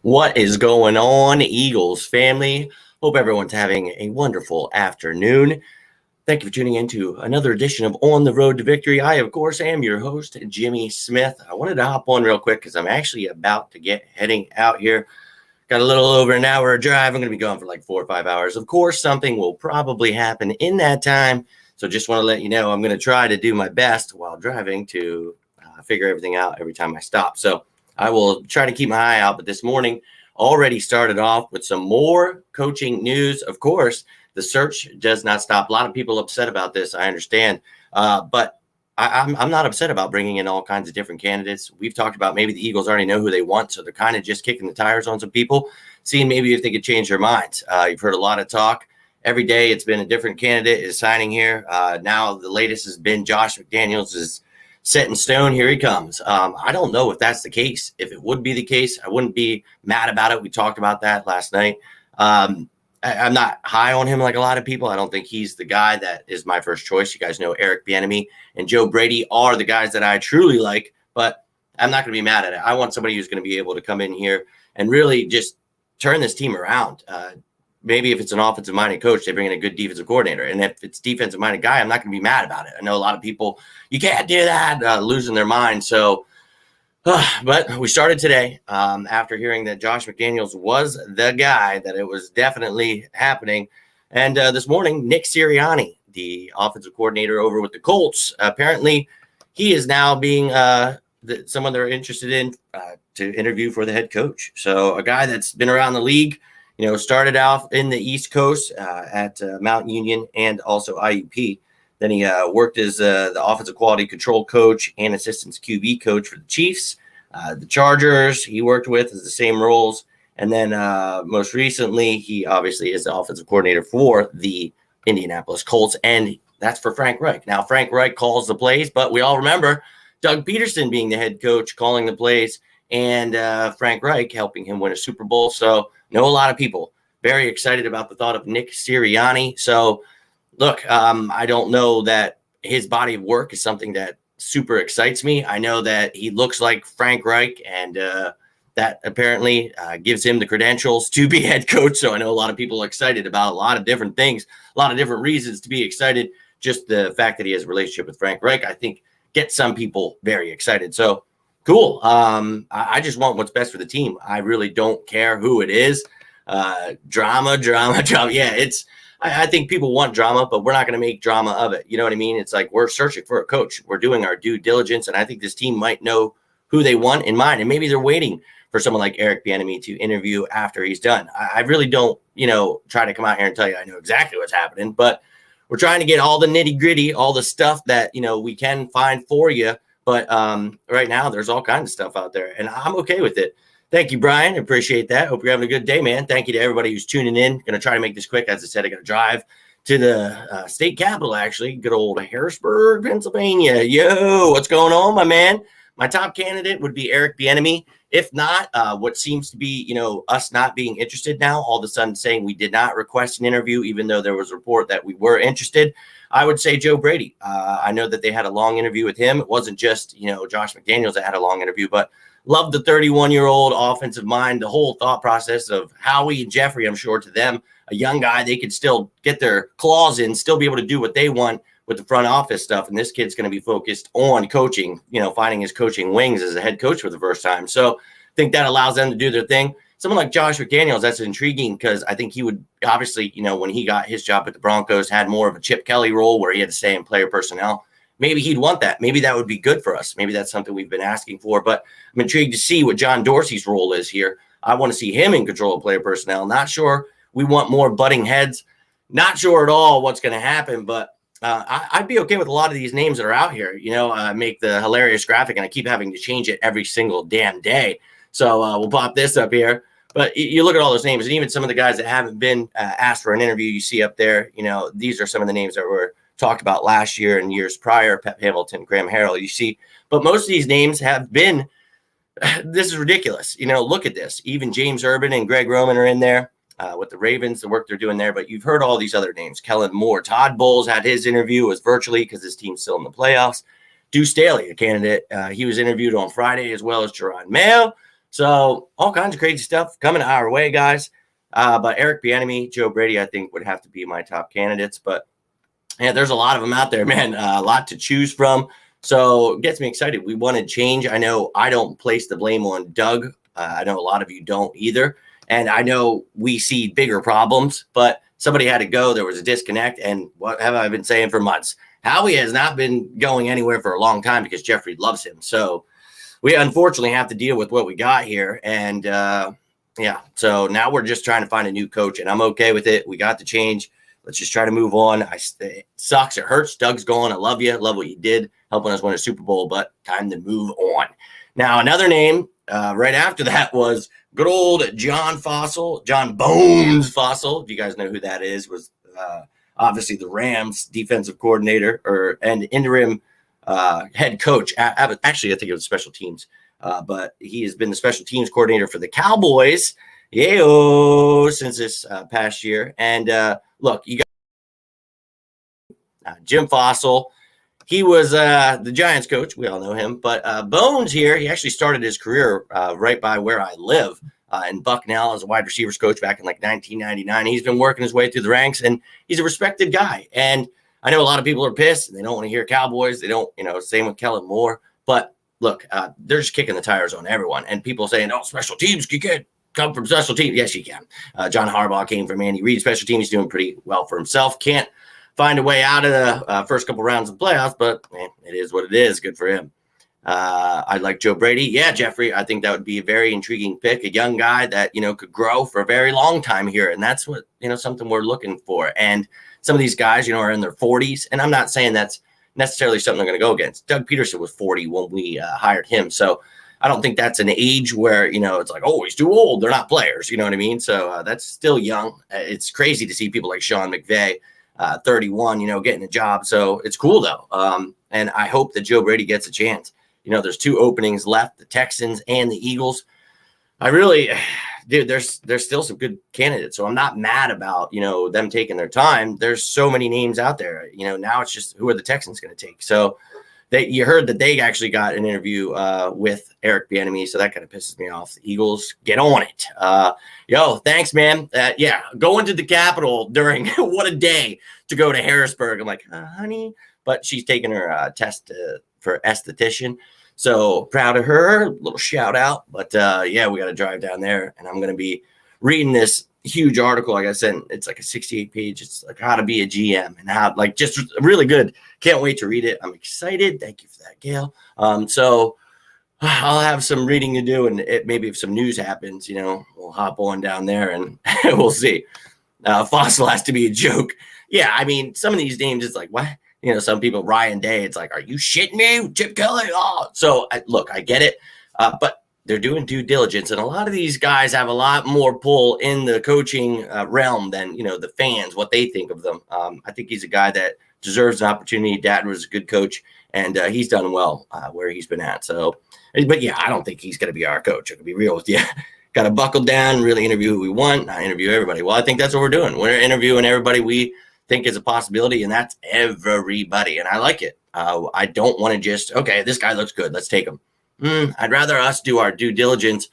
What is going on, Eagles family? Hope everyone's having a wonderful afternoon. Thank you for tuning in to another edition of On the Road to Victory. I, of course, am your host, Jimmy Smith. I wanted to hop on real quick because I'm actually about to get heading out here. Got a little over an hour drive. I'm going to be gone for like 4 or 5 hours. Of course, something will probably happen in that time. So just want to let you know I'm going to try to do my best while driving to figure everything out every time I stop. So I will try to keep my eye out. But this morning already started off with some more coaching news. Of course, the search does not stop. A lot of people upset about this. I understand. But I'm not upset about bringing in all kinds of different candidates. We've talked about maybe the Eagles already know who they want, so they're kind of just kicking the tires on some people, seeing maybe if they could change their minds. You've heard a lot of talk. Every day it's been a different candidate is signing here. Now the latest has been Josh McDaniels is set in stone. Here he comes. I don't know if that's the case. If it would be the case, I wouldn't be mad about it. We talked about that last night. I'm not high on him like a lot of people. I don't think he's the guy that is my first choice. You guys know Eric Bieniemy and Joe Brady are the guys that I truly like, but I'm not going to be mad at it. I want somebody who's going to be able to come in here and really just turn this team around. Maybe if it's an offensive-minded coach, they bring in a good defensive coordinator. And if it's defensive-minded guy, I'm not going to be mad about it. I know a lot of people, you can't do that, losing their mind. So, but we started today after hearing that Josh McDaniels was the guy, that it was definitely happening. And this morning, Nick Sirianni, the offensive coordinator over with the Colts, apparently he is now being someone they're interested in to interview for the head coach. So a guy that's been around the league, started out in the East Coast at Mount Union and also IUP. Then he worked as the offensive quality control coach and assistance QB coach for the Chiefs. The Chargers he worked with as the same roles. And then most recently, he obviously is the offensive coordinator for the Indianapolis Colts. And that's for Frank Reich. Now, Frank Reich calls the plays, but we all remember Doug Peterson being the head coach calling the plays and Frank Reich helping him win a Super Bowl. So know a lot of people very excited about the thought of Nick Sirianni. So look, I don't know that his body of work is something that super excites me. I know that he looks like Frank Reich, and that apparently gives him the credentials to be head coach. So I know a lot of people are excited about a lot of different things, a lot of different reasons to be excited. Just the fact that he has a relationship with Frank Reich, I think, gets some people very excited. So cool. I just want what's best for the team. I really don't care who it is. Drama. Yeah, I think people want drama, but we're not going to make drama of it. You know what I mean? It's like we're searching for a coach. We're doing our due diligence, and I think this team might know who they want in mind, and maybe they're waiting for someone like Eric Bieniemy to interview after he's done. I really don't, try to come out here and tell you I know exactly what's happening, but we're trying to get all the nitty-gritty, all the stuff that, we can find for you. But right now, there's all kinds of stuff out there, and I'm okay with it. Thank you, Brian. Appreciate that. Hope you're having a good day, man. Thank you to everybody who's tuning in. Going to try to make this quick. As I said, I got to drive to the state capitol, actually. Good old Harrisburg, Pennsylvania. Yo, what's going on, my man? My top candidate would be Eric Bieniemy. If not, what seems to be, us not being interested now, all of a sudden saying we did not request an interview, even though there was a report that we were interested, I would say Joe Brady. I know that they had a long interview with him. It wasn't just, Josh McDaniels that had a long interview, but love the 31-year-old offensive mind, the whole thought process of Howie and Jeffrey. I'm sure to them, a young guy, they could still get their claws in, still be able to do what they want with the front office stuff. And this kid's going to be focused on coaching, finding his coaching wings as a head coach for the first time. So I think that allows them to do their thing. Someone like Josh McDaniels, that's intriguing because I think he would obviously, when he got his job at the Broncos, had more of a Chip Kelly role where he had to stay in player personnel. Maybe he'd want that. Maybe that would be good for us. Maybe that's something we've been asking for. But I'm intrigued to see what John Dorsey's role is here. I want to see him in control of player personnel. Not sure we want more butting heads. Not sure at all what's going to happen. But I'd be okay with a lot of these names that are out here. I make the hilarious graphic, and I keep having to change it every single damn day. So we'll pop this up here. But you look at all those names, and even some of the guys that haven't been asked for an interview you see up there, these are some of the names that were talked about last year and years prior, Pep Hamilton, Graham Harrell, you see. But most of these names have been, this is ridiculous. Look at this. Even James Urban and Greg Roman are in there with the Ravens, the work they're doing there. But you've heard all these other names. Kellen Moore, Todd Bowles had his interview, was virtually because his team's still in the playoffs. Deuce Staley, a candidate, he was interviewed on Friday, as well as Jerron Mayo. So all kinds of crazy stuff coming our way, guys. But Eric Bieniemy, Joe Brady, I think would have to be my top candidates. But yeah, there's a lot of them out there, man. A lot to choose from. So it gets me excited. We wanted change. I know I don't place the blame on Doug. I know a lot of you don't either. And I know we see bigger problems, but somebody had to go. There was a disconnect. And what have I been saying for months? Howie has not been going anywhere for a long time because Jeffrey loves him. So we unfortunately have to deal with what we got here. And yeah, so now we're just trying to find a new coach, and I'm okay with it. We got the change. Let's just try to move on. It sucks. It hurts. Doug's gone. I love you. Love what you did, helping us win a Super Bowl, but time to move on. Now, another name right after that was good old John Fossilt, John Bones Fossilt. If you guys know who that is, was obviously the Rams defensive coordinator and interim head coach. Actually, I think it was special teams, but he has been the special teams coordinator for the Cowboys. Since this past year. And look, you got Jim Fossel. He was the Giants coach. We all know him. But Bones here, he actually started his career right by where I live in Bucknell as a wide receivers coach back in like 1999. He's been working his way through the ranks, and he's a respected guy. And I know a lot of people are pissed, and they don't want to hear Cowboys. They don't, same with Kellen Moore. But look, they're just kicking the tires on everyone. And people saying, oh, special teams, you can't come from special teams. Yes, you can. John Harbaugh came from Andy Reid special teams. He's doing pretty well for himself. Can't find a way out of the first couple rounds of playoffs, but it is what it is. Good for him. I like Joe Brady. Yeah, Jeffrey, I think that would be a very intriguing pick. A young guy that, could grow for a very long time here. And that's what, something we're looking for. And some of these guys, are in their 40s. And I'm not saying that's necessarily something they're going to go against. Doug Peterson was 40 when we hired him. So I don't think that's an age where, it's like, oh, he's too old. They're not players. You know what I mean? So that's still young. It's crazy to see people like Sean McVay, 31, getting a job. So it's cool, though. And I hope that Joe Brady gets a chance. There's two openings left, the Texans and the Eagles. I really, dude, there's still some good candidates. So I'm not mad about, them taking their time. There's so many names out there. Now it's just who are the Texans going to take? So you heard that they actually got an interview with Eric Bieniemy, so that kind of pisses me off. The Eagles, get on it. Thanks, man. Going to the Capitol during what a day to go to Harrisburg. I'm like, honey, but she's taking her test for esthetician. So proud of her. Little shout out. But we got to drive down there, and I'm going to be reading this huge article. Like I said, it's like a 68 page. It's like how to be a GM and how, like, just really good. Can't wait to read it. I'm excited. Thank you for that, Gail. So I'll have some reading to do, and maybe if some news happens, we'll hop on down there and we'll see. Fossil has to be a joke. Yeah, I mean, some of these names, it's like, what? Some people, Ryan Day, it's like, are you shitting me? Chip Kelly? Oh, so look, I get it. But they're doing due diligence, and a lot of these guys have a lot more pull in the coaching realm than, the fans, what they think of them. I think he's a guy that deserves an opportunity. Dad was a good coach, and he's done well where he's been at. So, but yeah, I don't think he's going to be our coach. I can be real with you. Got to buckle down, really interview who we want, not interview everybody. Well, I think that's what we're doing. We're interviewing everybody we think is a possibility, and that's everybody. And I like it. I don't want to just, okay, this guy looks good, let's take him. I'd rather us do our due diligence,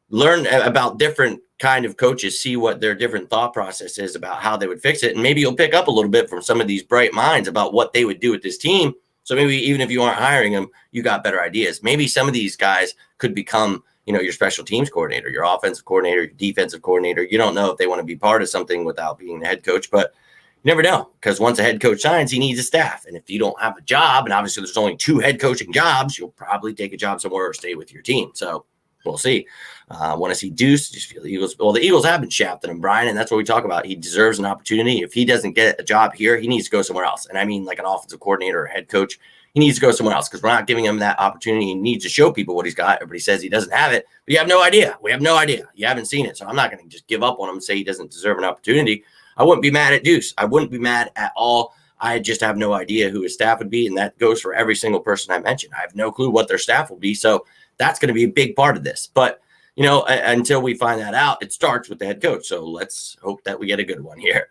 learn about different kind of coaches, see what their different thought process is about how they would fix it. And maybe you'll pick up a little bit from some of these bright minds about what they would do with this team. So maybe even if you aren't hiring them, you got better ideas. Maybe some of these guys could become, your special teams coordinator, your offensive coordinator, your defensive coordinator. You don't know if they want to be part of something without being the head coach, but you never know, because once a head coach signs, he needs a staff. And if you don't have a job, and obviously there's only 2 head coaching jobs, you'll probably take a job somewhere or stay with your team. So we'll see. Want to see Deuce? Just feel the Eagles. Well, the Eagles have been shafting him, Brian, and that's what we talk about. He deserves an opportunity. If he doesn't get a job here, he needs to go somewhere else. And I mean, like an offensive coordinator or head coach, he needs to go somewhere else because we're not giving him that opportunity. He needs to show people what he's got. Everybody says he doesn't have it, but you have no idea. We have no idea. You haven't seen it. So I'm not going to just give up on him and say he doesn't deserve an opportunity. I wouldn't be mad at Deuce. I wouldn't be mad at all. I just have no idea who his staff would be, and that goes for every single person I mentioned. I have no clue what their staff will be, so that's going to be a big part of this. But, until we find that out, it starts with the head coach. So let's hope that we get a good one here.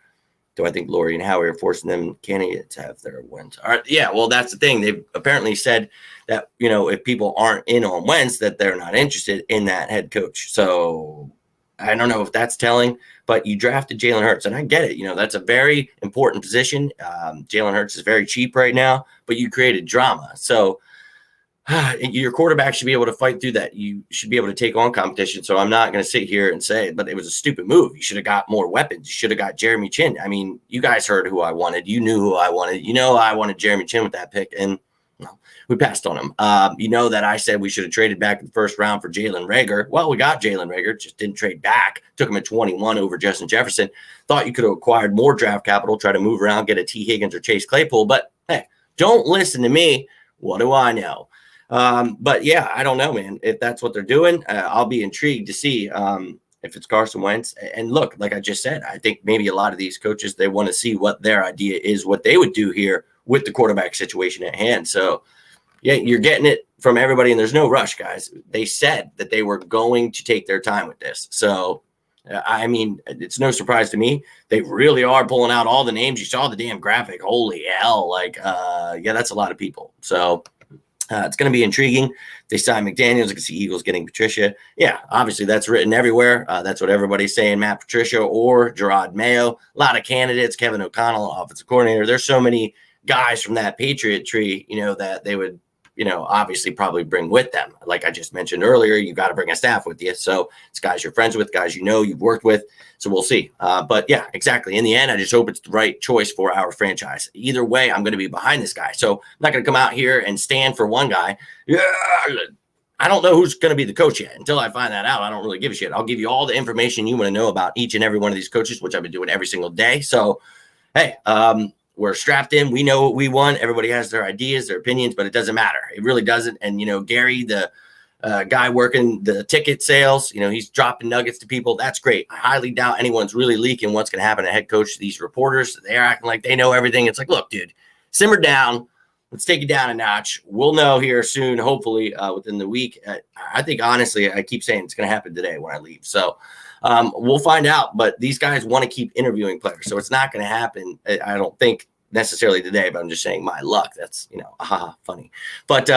Do I think Laurie and Howie are forcing them candidates to have their wins? All right, yeah, well, that's the thing. They've apparently said that, if people aren't in on Wentz, that they're not interested in that head coach. So I don't know if that's telling, but you drafted Jalen Hurts, and I get it. That's a very important position. Jalen Hurts is very cheap right now, but you created drama. So your quarterback should be able to fight through that. You should be able to take on competition. So I'm not going to sit here and say it, but it was a stupid move. You should have got more weapons. You should have got Jeremy Chin. I mean, you guys heard who I wanted. You knew who I wanted. I wanted Jeremy Chin with that pick, and we passed on him. That I said we should have traded back in the first round for Jalen Reagor. Well, we got Jalen Reagor, just didn't trade back. Took him at 21 over Justin Jefferson. Thought you could have acquired more draft capital, try to move around, get a T. Higgins or Chase Claypool. But hey, don't listen to me. What do I know? But yeah, I don't know, man. If that's what they're doing, I'll be intrigued to see if it's Carson Wentz. And look, like I just said, I think maybe a lot of these coaches, they want to see what their idea is, what they would do here with the quarterback situation at hand. So yeah, you're getting it from everybody, and there's no rush, guys. They said that they were going to take their time with this. So I mean, it's no surprise to me. They really are pulling out all the names. You saw the damn graphic. Holy hell. Yeah, that's a lot of people. So it's going to be intriguing. They signed McDaniels. I can see Eagles getting Patricia. Yeah, obviously that's written everywhere. That's what everybody's saying, Matt Patricia or Gerard Mayo. A lot of candidates, Kevin O'Connell, offensive coordinator. There's so many guys from that Patriot tree, that they would, obviously probably bring with them. Like I just mentioned earlier, you got to bring a staff with you. So it's guys you're friends with, guys you've worked with. So we'll see. But yeah, exactly. In the end, I just hope it's the right choice for our franchise. Either way, I'm going to be behind this guy. So I'm not going to come out here and stand for one guy. Yeah, I don't know who's going to be the coach yet. Until I find that out, I don't really give a shit. I'll give you all the information you want to know about each and every one of these coaches, which I've been doing every single day. So, hey, we're strapped in. We know what we want. Everybody has their ideas, their opinions, but it doesn't matter. It really doesn't. And, Gary, the guy working the ticket sales, he's dropping nuggets to people. That's great. I highly doubt anyone's really leaking what's going to happen to head coach. These reporters, they're acting like they know everything. It's like, look, dude, simmer down. Let's take it down a notch. We'll know here soon, hopefully within the week. I think, honestly, I keep saying it's going to happen today when I leave. So we'll find out. But these guys want to keep interviewing players. So it's not going to happen, I don't think, necessarily today. But I'm just saying my luck. That's, funny. But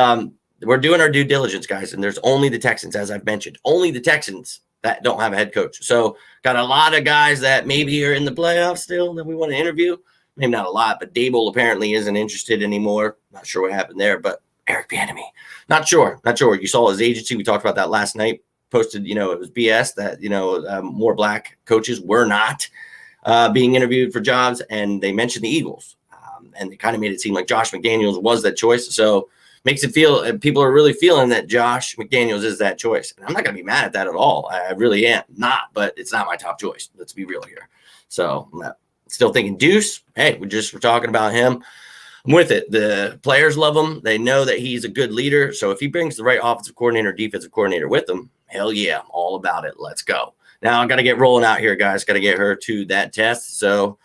we're doing our due diligence, guys. And there's only the Texans, as I've mentioned. Only the Texans that don't have a head coach. So got a lot of guys that maybe are in the playoffs still that we want to interview. Maybe not a lot, but Dable apparently isn't interested anymore. Not sure what happened there, but Eric Bieniemy, not sure. You saw his agency. We talked about that last night. Posted, it was BS that, more black coaches were not being interviewed for jobs. And they mentioned the Eagles. And they kind of made it seem like Josh McDaniels was that choice. So makes it feel, people are really feeling that Josh McDaniels is that choice. And I'm not going to be mad at that at all. I really am not, but it's not my top choice. Let's be real here. So I'm not still thinking Deuce. Hey, we're talking about him. I'm with it. The players love him. They know that he's a good leader. So if he brings the right offensive coordinator, defensive coordinator with him, hell yeah, I'm all about it. Let's go. Now I got to get rolling out here, guys. Got to get her to that test. So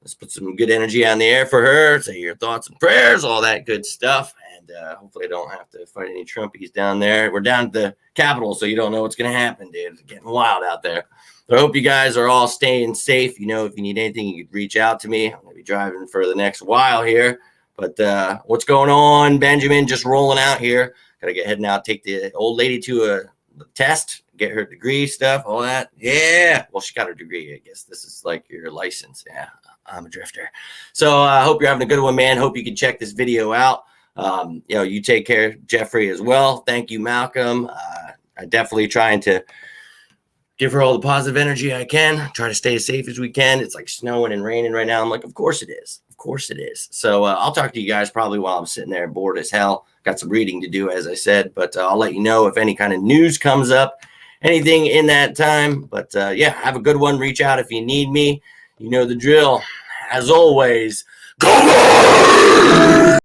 let's put some good energy on the air for her. Say your thoughts and prayers, all that good stuff. And hopefully I don't have to fight any Trumpies down there. We're down at the Capitol, so you don't know what's going to happen, dude. It's getting wild out there. So I hope you guys are all staying safe. If you need anything, you could reach out to me. I'm going to be driving for the next while here. But what's going on, Benjamin? Just rolling out here. Got to get heading out, take the old lady to a test, get her degree stuff, all that. Yeah. Well, she got her degree. I guess this is like your license. Yeah, I'm a drifter. So I hope you're having a good one, man. Hope you can check this video out. You take care, Jeffrey, as well. Thank you, Malcolm. I definitely trying to give her all the positive energy I can. Try to stay as safe as we can. It's like snowing and raining right now. I'm like, of course it is. Of course it is. So I'll talk to you guys probably while I'm sitting there bored as hell. Got some reading to do, as I said. But I'll let you know if any kind of news comes up, anything in that time. But, yeah, have a good one. Reach out if you need me. You know the drill. As always, go!